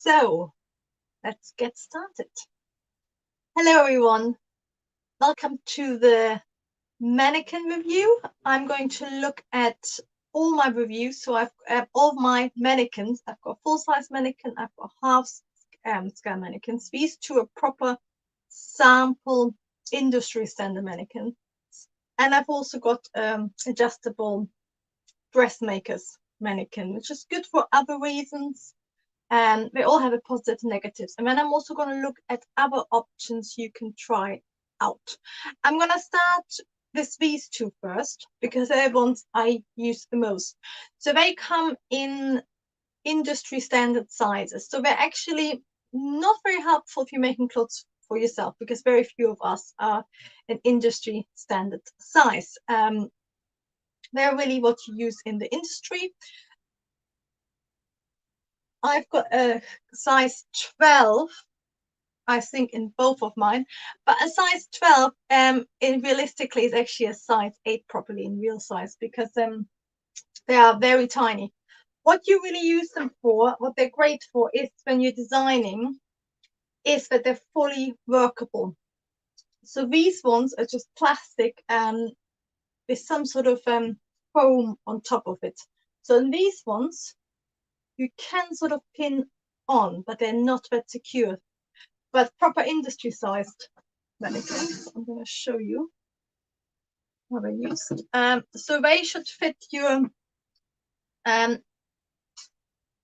So let's get started. Hello, everyone. Welcome to the mannequin review. I'm going to look at all my reviews. So I've all my mannequins. I've got full-size mannequin. I've got half-scale mannequins. These two are proper sample industry standard mannequins. And I've also got adjustable dressmakers mannequin, which is good for other reasons. And they all have a positives and negatives. And then I'm also going to look at other options you can try out. I'm going to start with these two first because they're the ones I use the most. So they come in industry standard sizes. So they're actually not very helpful if you're making clothes for yourself because very few of us are an industry standard size. They're really what you use in the industry. I've got a size 12, I think, in both of mine, but a size 12 in realistically is actually a size 8 properly in real size because they are very tiny. What you really use them for, what they're great for, is when you're designing, is that they're fully workable. So these ones are just plastic with some sort of foam on top of it. So in these ones, you can sort of pin on, but they're not that secure. But proper industry sized mannequins, I'm going to show you what I used. So they should fit your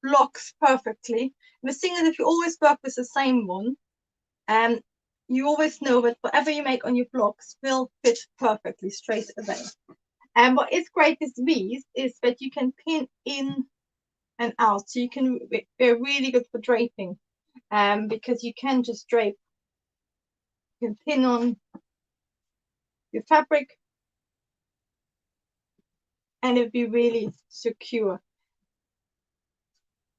blocks perfectly. The thing is, if you always work with the same one, you always know that whatever you make on your blocks will fit perfectly straight away. And what is great with these is that you can pin in and out. So they're really good for draping because you can just drape. You can pin on your fabric and it'd be really secure.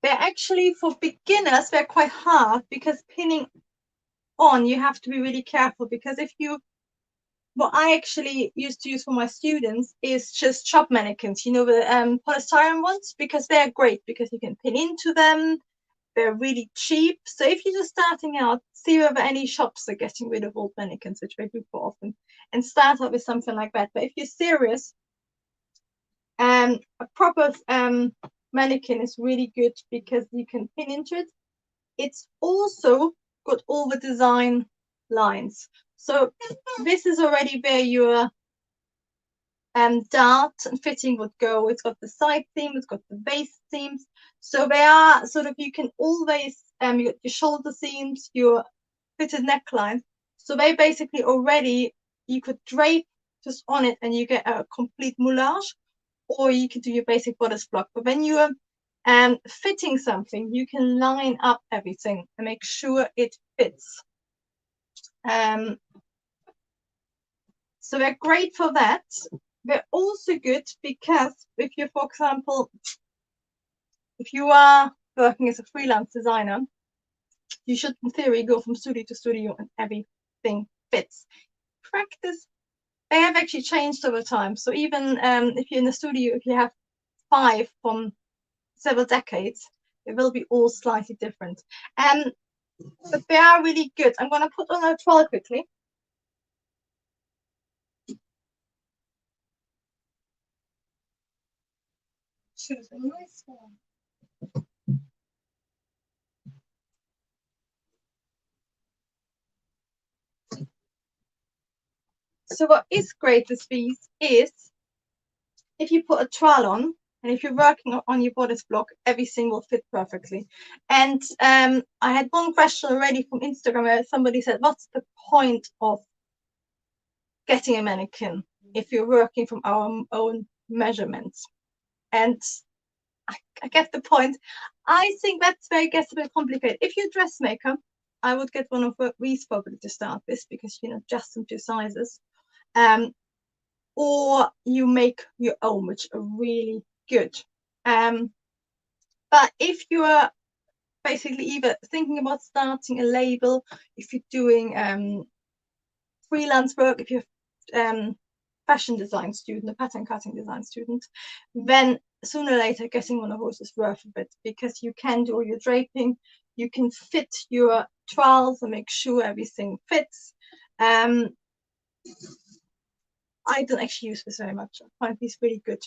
They're actually, for beginners, they're quite hard because pinning on, you have to be really careful because what I actually used to use for my students is just shop mannequins, you know, the polystyrene ones, because they're great because you can pin into them. They're really cheap. So if you're just starting out, see whether any shops are getting rid of old mannequins, which they do quite often, and start out with something like that. But if you're serious, a proper mannequin is really good because you can pin into it. It's also got all the design lines. So this is already where your dart and fitting would go. It's got the side seam, it's got the base seams. So they are sort of, you can always, you got your shoulder seams, your fitted neckline. So they basically already, you could drape just on it and you get a complete moulage, or you could do your basic bodice block. But when you're fitting something, you can line up everything and make sure it fits. So they're great for that. They're also good because if you're, for example, if you are working as a freelance designer, you should, in theory, go from studio to studio and everything fits. Practice, they have actually changed over time. So even if you're in a studio, if you have 5 from several decades, it will be all slightly different. But they are really good. I'm going to put on a 12 quickly. Choose a nice one. So what is great with these is if you put a trowel on and if you're working on your bodice block, everything will fit perfectly. And I had one question already from Instagram where somebody said, what's the point of getting a mannequin if you're working from our own measurements? And I get the point. I think that's where it gets a bit complicated. If you're a dressmaker, I would get one of these probably to start with because you can adjust them to sizes. Or you make your own, which are really good. But if you are basically either thinking about starting a label, if you're doing freelance work, if you're fashion design student, a pattern cutting design student, then sooner or later getting one of those is worth it because you can do all your draping, you can fit your trowels and make sure everything fits. I don't actually use this very much. I find these really good.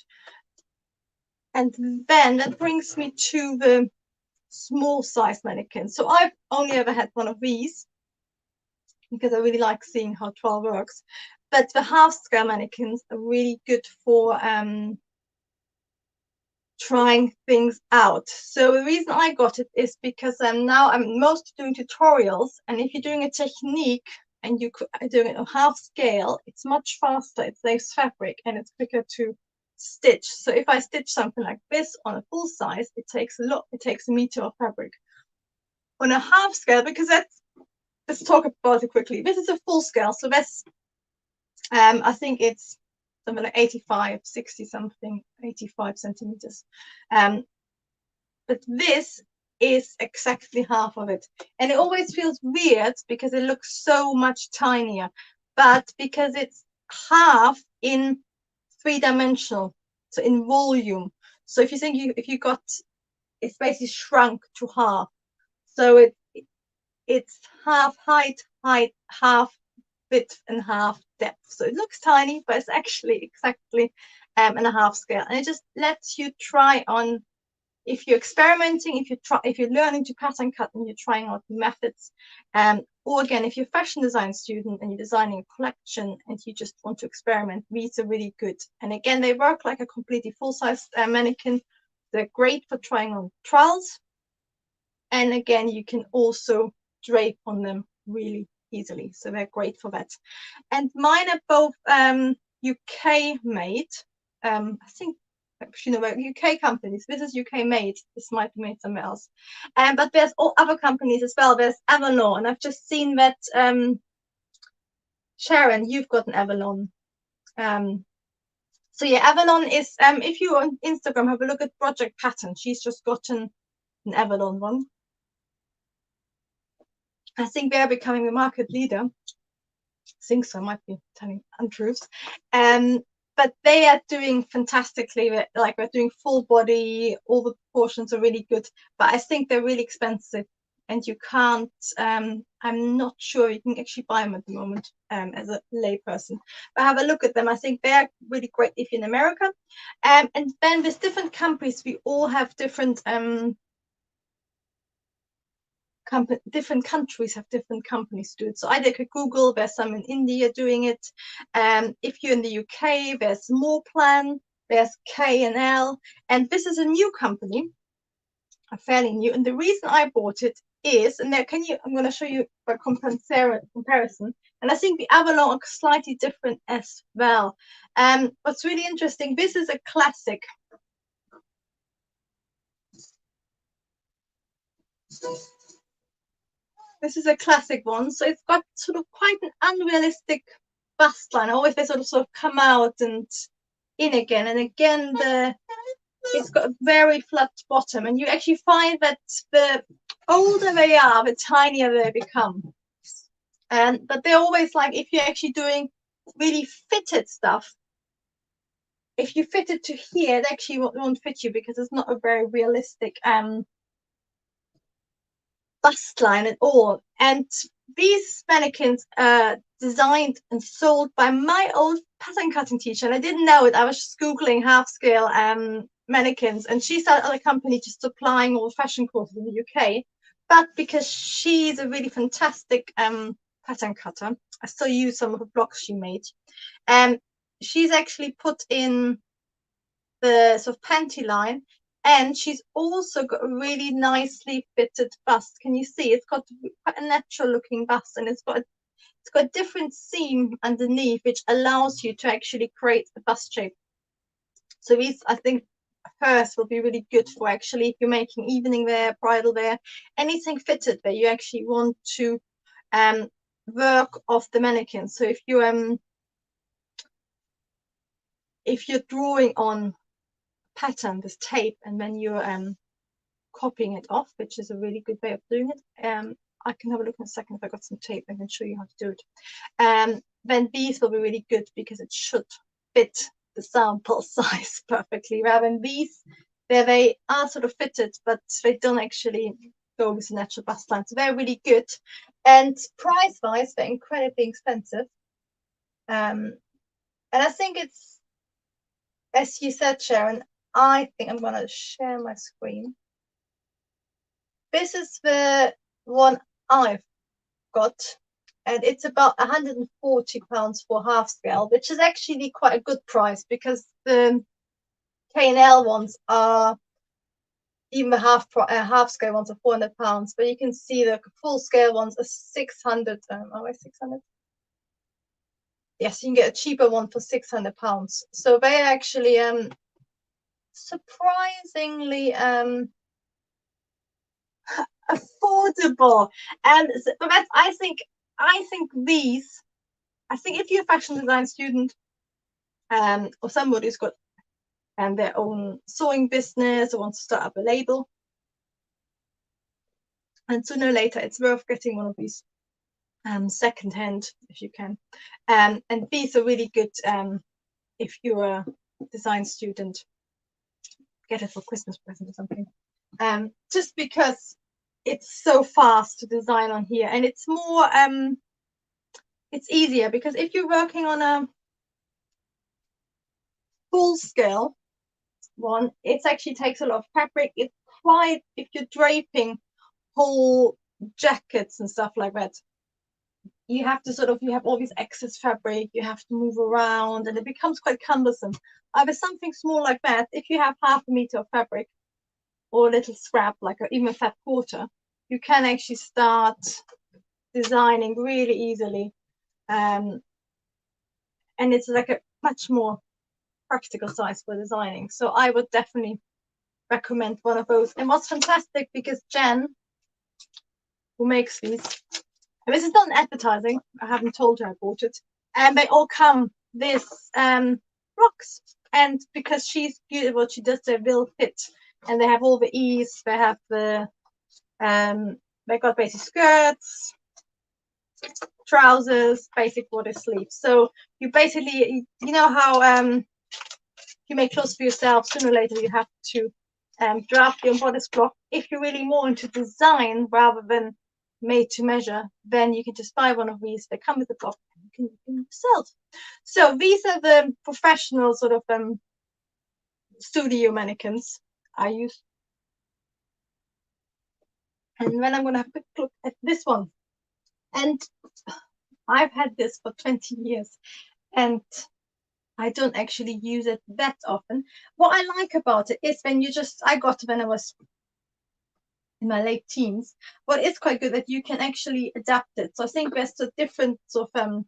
And then that brings me to the small size mannequin. So I've only ever had one of these because I really like seeing how trowel works. But the half scale mannequins are really good for trying things out. So the reason I got it is because now I'm mostly doing tutorials, and if you're doing a technique and you are doing it on half scale, it's much faster, it saves fabric, and it's quicker to stitch. So if I stitch something like this on a full size, it takes a meter of fabric. On a half scale, because let's talk about it quickly. This is a full scale, so that's I think it's something like 85, 60 something, 85 centimeters. But this is exactly half of it. And it always feels weird because it looks so much tinier, but because it's half in 3-dimensional, so in volume. So if you think if you got, it's basically shrunk to half. So it's half height, half width, and half depth. So it looks tiny, but it's actually exactly in a half scale. And it just lets you try on, if you're experimenting, if you're learning to pattern cut and you're trying out methods, or again, if you're a fashion design student and you're designing a collection and you just want to experiment, these are really good. And again, they work like a completely full-size mannequin. They're great for trying on trowels. And again, you can also drape on them really easily. So they're great for that. And mine are both UK made. I think, you know, UK companies. This is UK made. This might be made somewhere else. But there's all other companies as well. There's Avalon, and I've just seen that Sharon, you've got an Avalon. So yeah, Avalon is if you on Instagram have a look at Project Pattern, she's just gotten an Avalon one. I think they're becoming the market leader. I think so, I might be telling untruths. But they are doing fantastically. Like they're doing full body, all the proportions are really good. But I think they're really expensive, and you can't. I'm not sure you can actually buy them at the moment as a layperson. But have a look at them. I think they're really great if you're in America. And then with different companies, we all have different different countries have different companies do it. So I could Google, there's some in India doing it. If you're in the UK, there's Moreplan, there's K&L, and this is a new company, a fairly new. And the reason I bought it is, and there I'm going to show you a comparison. And I think the Avalon are slightly different as well. What's really interesting, this is a classic. This is a classic one, so it's got sort of quite an unrealistic bust line. Always they sort of come out and in again, and again it's got a very flat bottom, and you actually find that the older they are, the tinier they become. But they're always like, if you're actually doing really fitted stuff, if you fit it to here, it actually won't fit you because it's not a very realistic bust line at all. And these mannequins are designed and sold by my old pattern cutting teacher, and I didn't know it. I was just Googling half scale mannequins, and she started at a company just supplying all the fashion courses in the UK. But because she's a really fantastic pattern cutter, I still use some of the blocks she made. She's actually put in the sort of panty line, and she's also got a really nicely fitted bust. Can you see? It's got quite a natural looking bust, and it's got a different seam underneath, which allows you to actually create a bust shape. So these, I think, hers will be really good for actually if you're making evening wear, bridal wear, anything fitted where you actually want to work off the mannequin. So if you're drawing on pattern with tape, and then you're copying it off, which is a really good way of doing it. I can have a look in a second if I got some tape. I can show you how to do it. Then these will be really good because it should fit the sample size perfectly. Rather than these, they are sort of fitted, but they don't actually go with the natural bust line. So they're really good. And price-wise, they're incredibly expensive. And I think it's, as you said, Sharon, I think I'm going to share my screen. This is the one I've got, and it's about £140 for half scale, which is actually quite a good price because the K&L ones are, even the half scale ones are £400, but you can see the full scale ones are 600. Oh, wait, 600. Yes, you can get a cheaper one for £600. So they actually surprisingly affordable. And but that's, I think these, I think if you're a fashion design student, or somebody who's got their own sewing business or wants to start up a label, and sooner or later it's worth getting one of these secondhand if you can. And these are really good if you're a design student. Get it for Christmas present or something. Just because it's so fast to design on here, and it's more it's easier because if you're working on a full scale one, it actually takes a lot of fabric. It's quite, if you're draping whole jackets and stuff like that, you have to you have all this excess fabric, you have to move around, and it becomes quite cumbersome. With something small like that, if you have half a meter of fabric or a little scrap, like even a fat quarter, you can actually start designing really easily. And it's like a much more practical size for designing. So I would definitely recommend one of those. And what's fantastic, because Jen, who makes these, and this is not advertising, I haven't told her I bought it, and they all come with rocks. And because she's beautiful, she does, they will fit, and they have all the ease. They have the they got basic skirts, trousers, basic body sleeves. So you basically, you know how you make clothes for yourself, sooner or later you have to draft your bodice block. If you're really more into design rather than made to measure, then you can just buy one of these. They come with the block and you can sell. So these are the professional sort of studio mannequins I use. And then I'm going to have a quick look at this one. And I've had this for 20 years and I don't actually use it that often. What I like about it is when I got it when I was in my late teens. What is quite good that you can actually adapt it. So I think there's a different sort of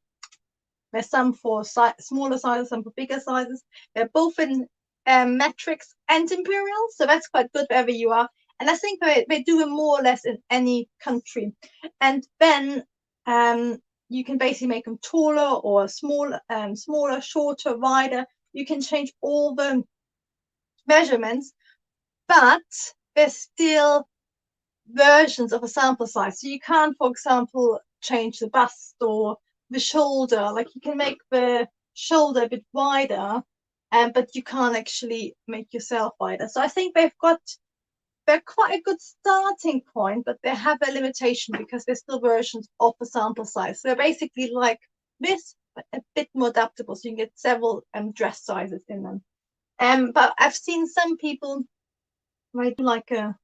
there's some for smaller sizes, some for bigger sizes. They're both in metrics and imperial, so that's quite good wherever you are. And I think they do it more or less in any country. And then you can basically make them taller or smaller, shorter, wider. You can change all the measurements, but there's still versions of a sample size. So you can't, for example, change the bust or the shoulder. Like you can make the shoulder a bit wider, but you can't actually make yourself wider. So I think they're quite a good starting point, but they have a limitation because they're still versions of the sample size. So they're basically like this, but a bit more adaptable. So you can get several dress sizes in them. But I've seen some people write like a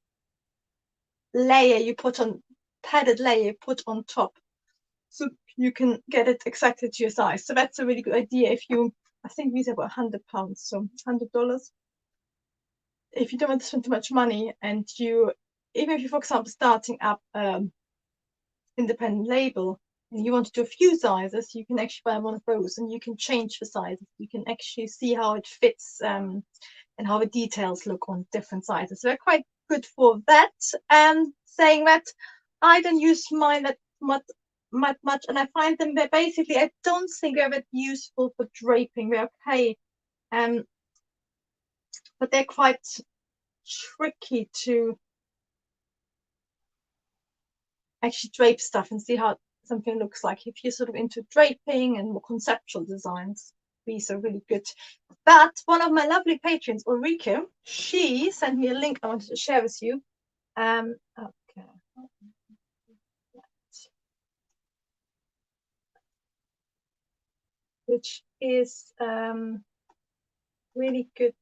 layer you put on, padded layer you put on top, so you can get it exactly to your size. So that's a really good idea. If you, I think these are about £100, so $100. If you don't want to spend too much money, and you, even if you, for example, starting up independent label and you want to do a few sizes, you can actually buy one of those and you can change the sizes. You can actually see how it fits and how the details look on different sizes. So they're quite good for that. Saying that, I don't use mine that much, and I find them, they're basically, I don't think they're that useful for draping. They're okay, but they're quite tricky to actually drape stuff and see how something looks like. If you're sort of into draping and more conceptual designs, these are really good. But one of my lovely patrons, Ulrike, she sent me a link I wanted to share with you. Okay, which is really good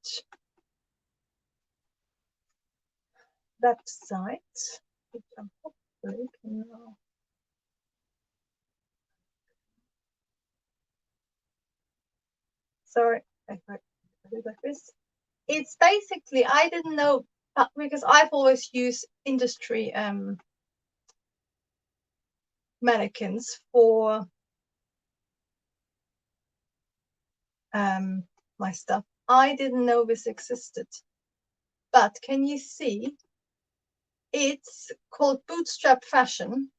website, which I'm hopefully can now. Sorry, if I do like this. It's basically, I didn't know, because I've always used industry mannequins for my stuff. I didn't know this existed. But can you see? It's called bootstrap fashion.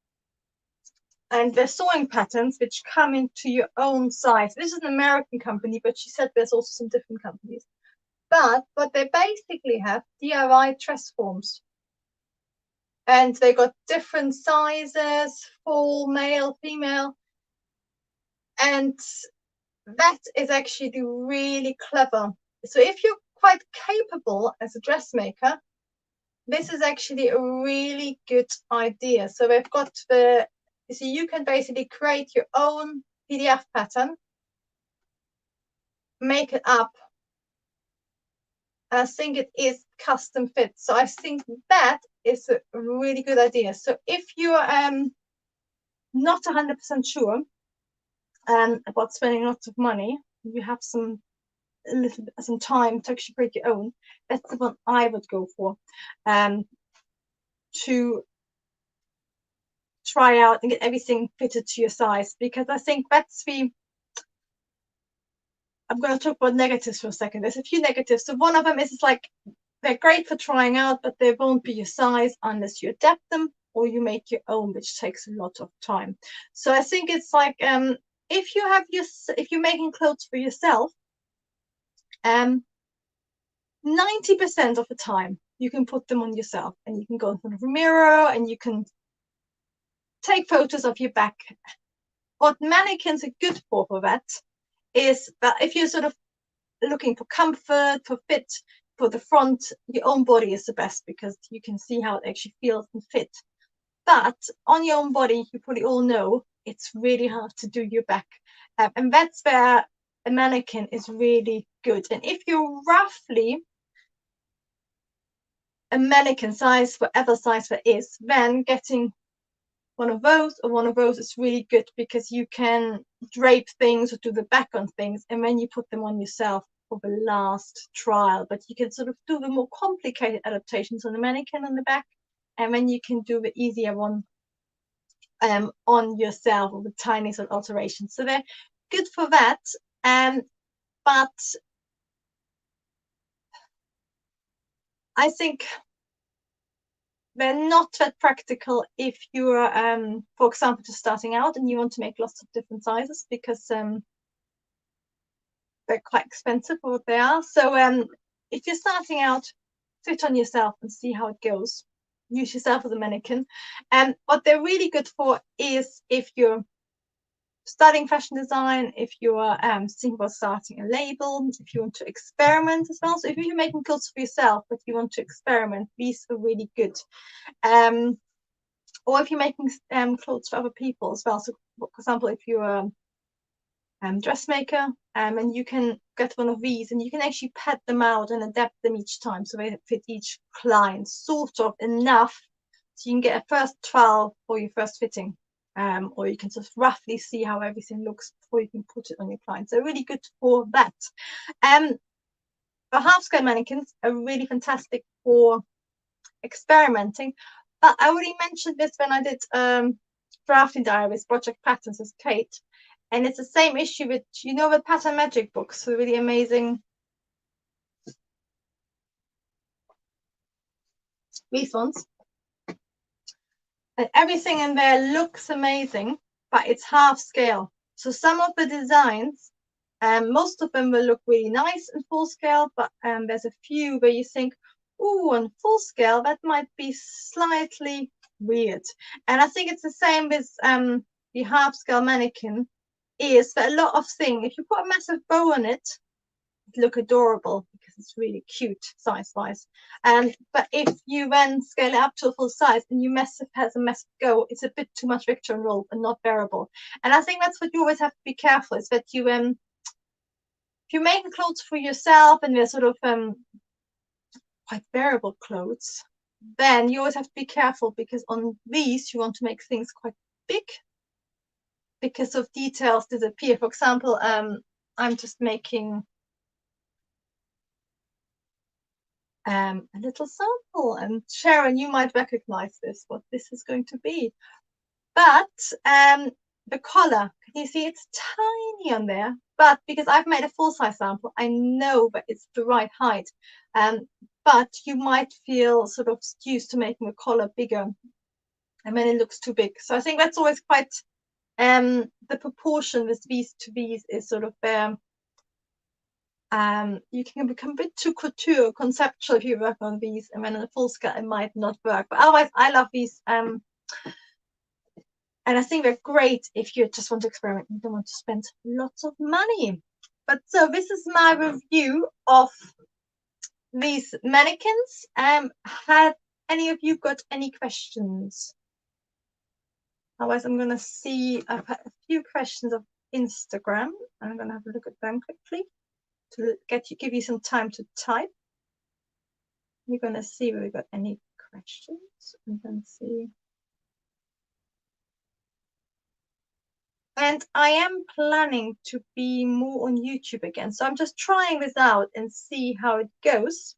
And they're sewing patterns which come into your own size. This is an American company, but she said there's also some different companies. But what they basically have, DIY dress forms. And they got different sizes, full, male, female. And that is actually really clever. So if you're quite capable as a dressmaker, this is actually a really good idea. So they've got so you can basically create your own PDF pattern, make it up. I think it is custom fit. So I think that is a really good idea. So if you're not 100% sure about spending lots of money, you have some time to actually create your own, that's the one I would go for, to try out and get everything fitted to your size, because I think that's I'm going to talk about negatives for a second. There's a few negatives. So one of them is, it's like, they're great for trying out, but they won't be your size unless you adapt them or you make your own, which takes a lot of time. So I think it's like, if you're making clothes for yourself, 90% of the time you can put them on yourself, and you can go in front of a mirror and you can take photos of your back. What mannequins are good for that is that if you're sort of looking for comfort, for fit, for the front, your own body is the best, because you can see how it actually feels and fit. But on your own body, you probably all know it's really hard to do your back. And that's where a mannequin is really good. And if you're roughly a mannequin size, whatever size that is, then getting one of those is really good, because you can drape things or do the back on things, and then you put them on yourself for the last trial. But you can sort of do the more complicated adaptations on the mannequin on the back, and then you can do the easier one on yourself with tiny sort of alterations. So they're good for that. But I think they're not that practical if you're, for example, just starting out and you want to make lots of different sizes, because they're quite expensive for what they are. So if you're starting out, fit on yourself and see how it goes. Use yourself as a mannequin. And what they're really good for is if you're studying fashion design, if you're thinking about starting a label, if you want to experiment as well. So if you're making clothes for yourself but you want to experiment, these are really good. Or if you're making clothes for other people as well. So for example, if you're a dressmaker, and you can get one of these and you can actually pad them out and adapt them each time so they fit each client sort of enough, so you can get a first trial for your first fitting, or you can just roughly see how everything looks before you can put it on your client. So really good for that. The half scale mannequins are really fantastic for experimenting, but I already mentioned this when I did drafting diaries, project patterns with Kate. And it's the same issue with, the pattern magic books, the really amazing, these ones. And everything in there looks amazing, but it's half scale. So some of the designs, most of them will look really nice in full scale, but there's a few where you think, oh, on full scale, that might be slightly weird. And I think it's the same with the half scale mannequin, is that a lot of things, if you put a massive bow on it, it look adorable because it's really cute size wise. But if you then scale it up to a full size and you has a massive go, it's a bit too much Victor and roll and not bearable. And I think that's what you always have to be careful, is that you if you're making clothes for yourself and they're sort of quite wearable clothes, then you always have to be careful, because on these you want to make things quite big because of details disappear. For example, I'm just making a little sample, and Sharon, you might recognize this, what this is going to be. But the collar, can you see it's tiny on there? But because I've made a full-size sample, I know that it's the right height. But you might feel sort of used to making the collar bigger, and then it looks too big. So I think that's always quite the proportion with these to these is sort of you can become a bit too couture, conceptual if you work on these, and then in a full scale it might not work. But otherwise, I love these. And I think they're great if you just want to experiment and don't want to spend lots of money. But so this is my review of these mannequins. Have any of you got any questions? Otherwise, I'm going to see, I've had a few questions of Instagram. I'm going to have a look at them quickly to give you some time to type. We're going to see if we've got any questions and then see. And I am planning to be more on YouTube again. So I'm just trying this out and see how it goes.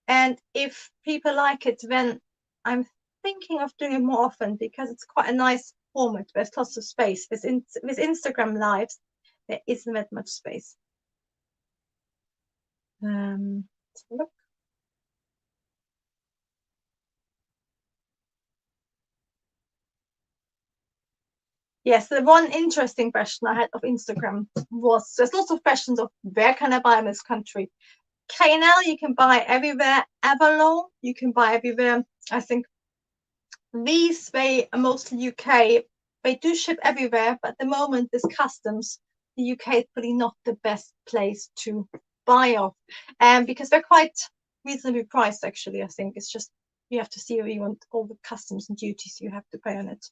And if people like it, then I'm thinking of doing it more often, because it's quite a nice format. There's lots of space. With Instagram Lives, there isn't that much space. Let's look. Yes, the one interesting question I had of Instagram was, there's lots of questions of where can I buy in this country? KNL you can buy everywhere. Avalon you can buy everywhere. I think these, they are mostly UK. They do ship everywhere, but at the moment with customs, the UK is probably not the best place to buy off. Because they're quite reasonably priced, actually. I think it's just you have to see where you want all the customs and duties you have to pay on it.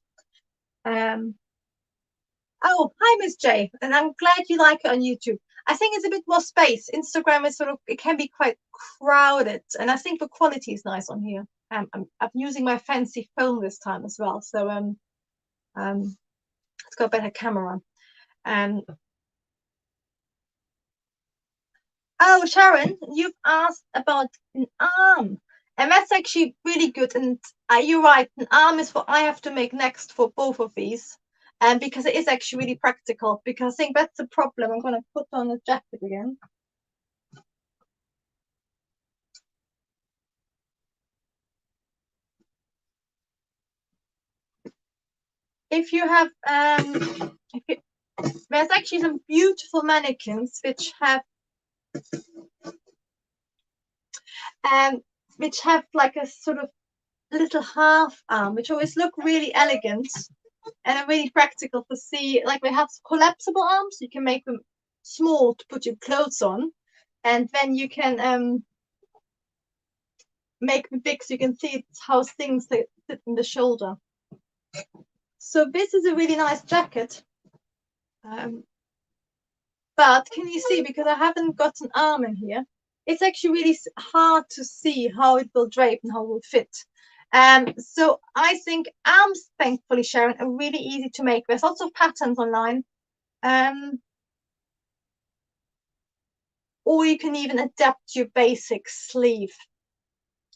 Oh, hi, Miss J, and I'm glad you like it on YouTube. I think it's a bit more space. Instagram is sort of, it can be quite crowded, and I think the quality is nice on here. I'm using my fancy phone this time as well, so it's got a better camera. Oh, Sharon, you've asked about an arm, and that's actually really good. And you're right, an arm is what I have to make next for both of these. And because it is actually really practical, because I think that's the problem. I'm going to put on the jacket again. If you have, there's actually some beautiful mannequins which have like a sort of little half arm, which always look really elegant and are really practical to see. Like, they have collapsible arms, you can make them small to put your clothes on, and then you can make them big so you can see how things sit in the shoulder. So this is a really nice jacket. But can you see, because I haven't got an arm in here, it's actually really hard to see how it will drape and how it will fit. So I think arms, thankfully, Sharon, are really easy to make. There's lots of patterns online. Or you can even adapt your basic sleeve.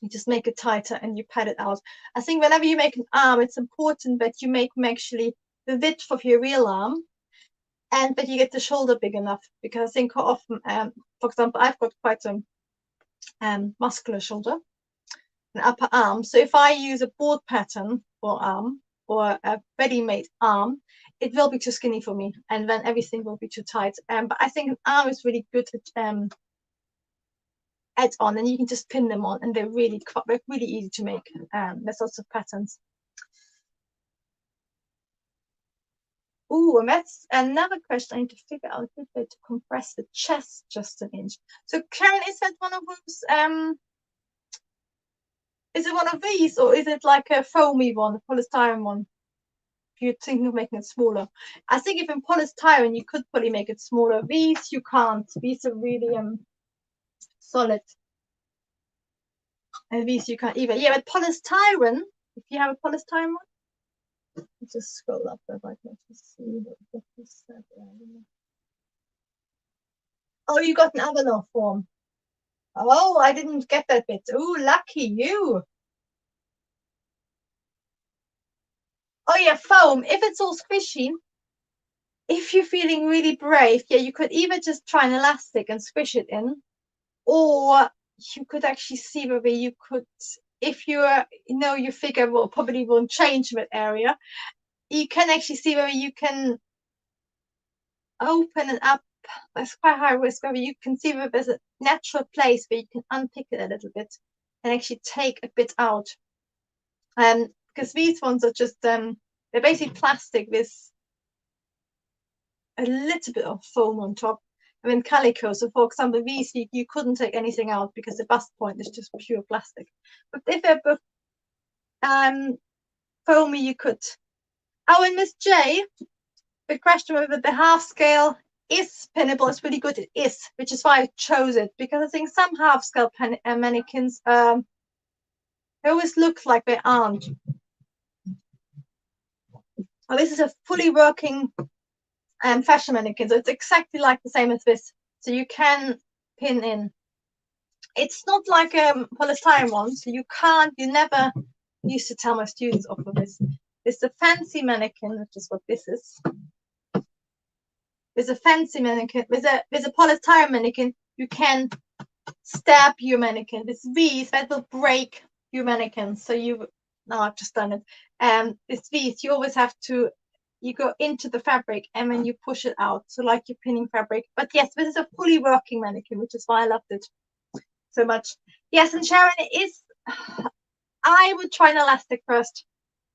You just make it tighter and you pad it out. I think whenever you make an arm, it's important that you make actually the width of your real arm, and that you get the shoulder big enough, because I think often, for example, I've got quite a muscular shoulder and upper arm. So if I use a board pattern for arm or a ready-made arm, it will be too skinny for me, and then everything will be too tight. But I think an arm is really good to add on, and you can just pin them on, and they're really easy to make. There's lots of patterns. Oh, and that's another question. I need to figure out a good way to compress the chest just an inch. So Karen, is that one of those, is it one of these, or is it like a foamy one, a polystyrene one? you're thinking of making it smaller. I think if in polystyrene you could probably make it smaller. These you can't. These are really solid. And these you can't either. Yeah, but polystyrene, if you have a polystyrene one, just scroll up if I can just see what this said. Oh, you got an Avalon form. Oh, I didn't get that bit. Oh, lucky you. Oh yeah, foam. If it's all squishy, if you're feeling really brave, yeah, you could either just try an elastic and squish it in, or you could actually see whether you could, if your figure will probably won't change that area, you can actually see whether you can open it up. That's quite high risk, whether you can see whether there's a natural place where you can unpick it a little bit and actually take a bit out. Because these ones are just they're basically plastic with a little bit of foam on top. I mean, calico. So, for example, these you couldn't take anything out because the bust point is just pure plastic. But if they're both foamy, you could. Oh, and Miss J, the question whether the half scale is pinnable is really good. It is, which is why I chose it, because I think some half scale mannequins they always look like they aren't. Oh, this is a fully working fashion mannequin, so it's exactly like the same as this. So you can pin in. It's not like a polystyrene one, so you never used to tell my students off of this. It's a fancy mannequin, which is what this is. With a fancy mannequin, with a polystyrene mannequin, you can stab your mannequin. With these, that will break your mannequin. So I've just done it. With these, you always have to, you go into the fabric and then you push it out. So like you're pinning fabric. But yes, this is a fully working mannequin, which is why I loved it so much. Yes, and Sharon, it is, I would try an elastic first.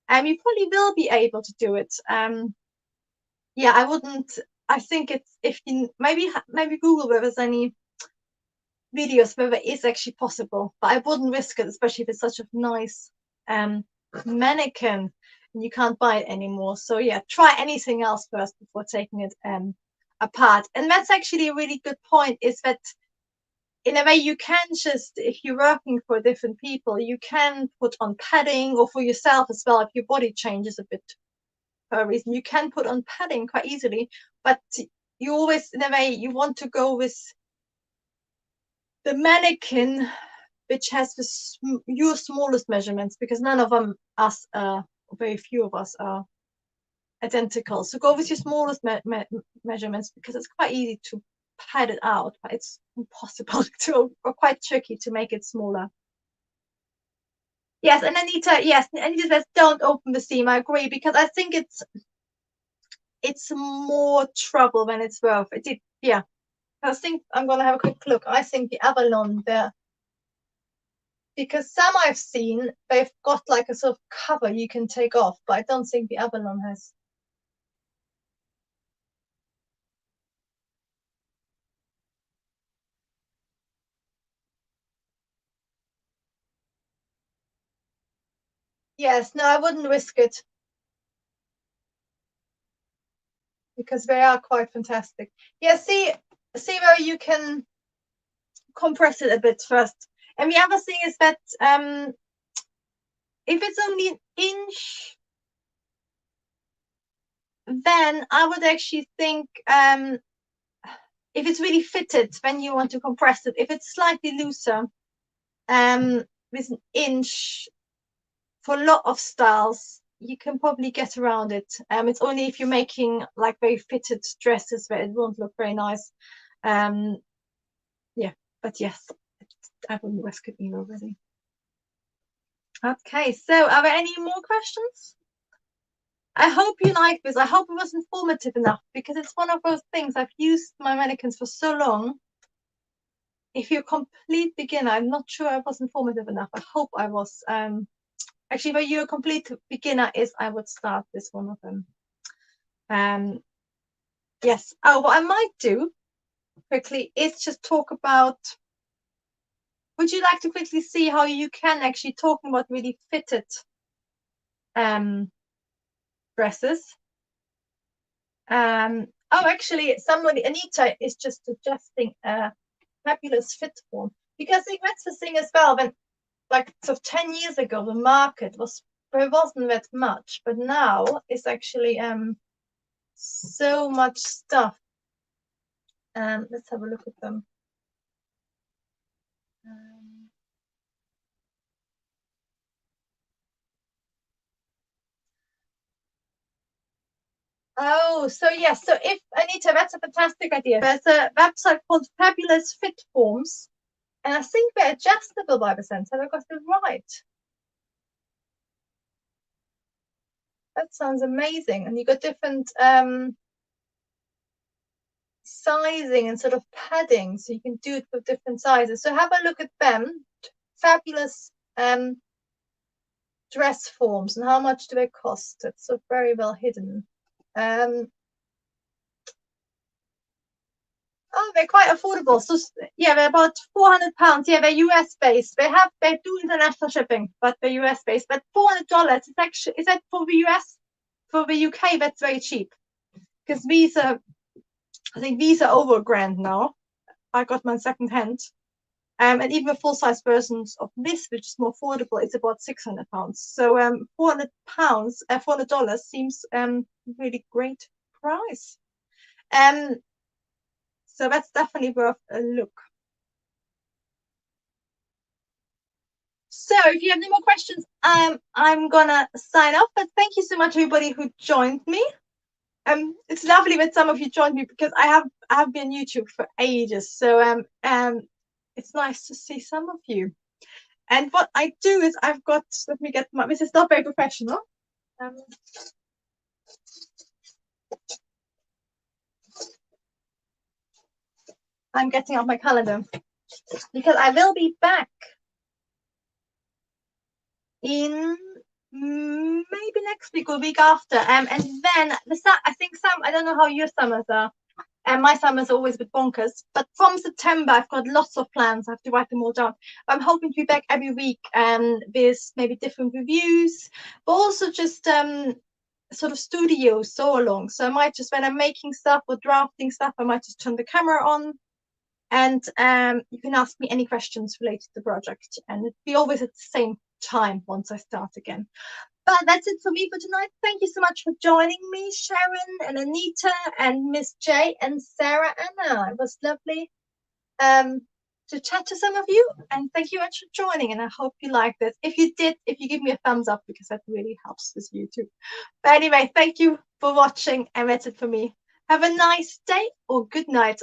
You probably will be able to do it. Yeah, I wouldn't. I think it's if you maybe Google whether there's any videos whether it is actually possible, but I wouldn't risk it, especially if it's such a nice mannequin and you can't buy it anymore. So yeah, try anything else first before taking it apart. And that's actually a really good point, is that in a way you can just, if you're working for different people, you can put on padding, or for yourself as well, if your body changes a bit for a reason, you can put on padding quite easily. But you always, in a way, you want to go with the mannequin which has your smallest measurements, because none of us very few of us are identical. So go with your smallest measurements, because it's quite easy to pad it out, but it's impossible to, or quite tricky to make it smaller. Yes, and Anita says don't open the seam. I agree, because I think it's more trouble than it's worth. Yeah. I think I'm gonna have a quick look. I think the Avalon there, because some I've seen, they've got like a sort of cover you can take off, but I don't think the Avalon has. Yes, no, I wouldn't risk it, because they are quite fantastic. Yeah, see where you can compress it a bit first. And the other thing is that if it's only an inch, then I would actually think if it's really fitted, then you want to compress it. If it's slightly looser, with an inch, for a lot of styles, you can probably get around it. It's only if you're making like very fitted dresses where it won't look very nice. Yeah, but yes, I wouldn't risk it either, really. Okay, so are there any more questions? I hope you like this. I hope it was informative enough, because it's one of those things. I've used my mannequins for so long. If you're a complete beginner, I'm not sure I was informative enough. I hope I was. Actually, if you're a complete beginner, I would start with one of them. Yes. Oh, what I might do quickly is just talk about. Would you like to quickly see how you can actually, talking about really fitted dresses. Oh, actually, Anita is just suggesting a fabulous fit form, because I think that's the thing as well. When, like, so 10 years ago, the market there wasn't that much, but now it's actually so much stuff. Let's have a look at them. Oh, so yes. So if Anita, that's a fantastic idea. There's a website called Fabulous Fit Forms, and I think they're adjustable by the sense. Have I got it right? That sounds amazing. And you got different sizing and sort of padding, so you can do it with different sizes. So have a look at them. Fabulous dress forms, and how much do they cost? It's so very well hidden. Oh, they're quite affordable. So yeah, they're about £400. Yeah, they're US based. They do international shipping, but they're US based. But $400 is actually, is that for the US? For the UK, that's very cheap. Because I think these are over £1,000 now. I got mine second hand. And even the full size versions of this, which is more affordable, is about £600. So $400 seems really great price. So that's definitely worth a look. So if you have any more questions, I'm gonna sign off. But thank you so much, everybody who joined me. It's lovely that some of you joined me, because I have been on YouTube for ages. So it's nice to see some of you. And what I do is I've got, let me get this is not very professional. I'm getting out my calendar, because I will be back in maybe next week or week after. And then I think I don't know how your summers are. And my summer's always a bit bonkers. But from September, I've got lots of plans. I have to write them all down. I'm hoping to be back every week with maybe different reviews, but also just sort of studio so along. So I might just, when I'm making stuff or drafting stuff, I might just turn the camera on, and you can ask me any questions related to the project, and it'll be always at the same time once I start again. But that's it for me for tonight. Thank you so much for joining me, Sharon and Anita and Miss J and Sarah Anna. It was lovely to chat to some of you, and thank you much for joining, and I hope you liked this. If you did, if you give me a thumbs up, because that really helps with YouTube. But anyway, thank you for watching, and that's it for me. Have a nice day or good night.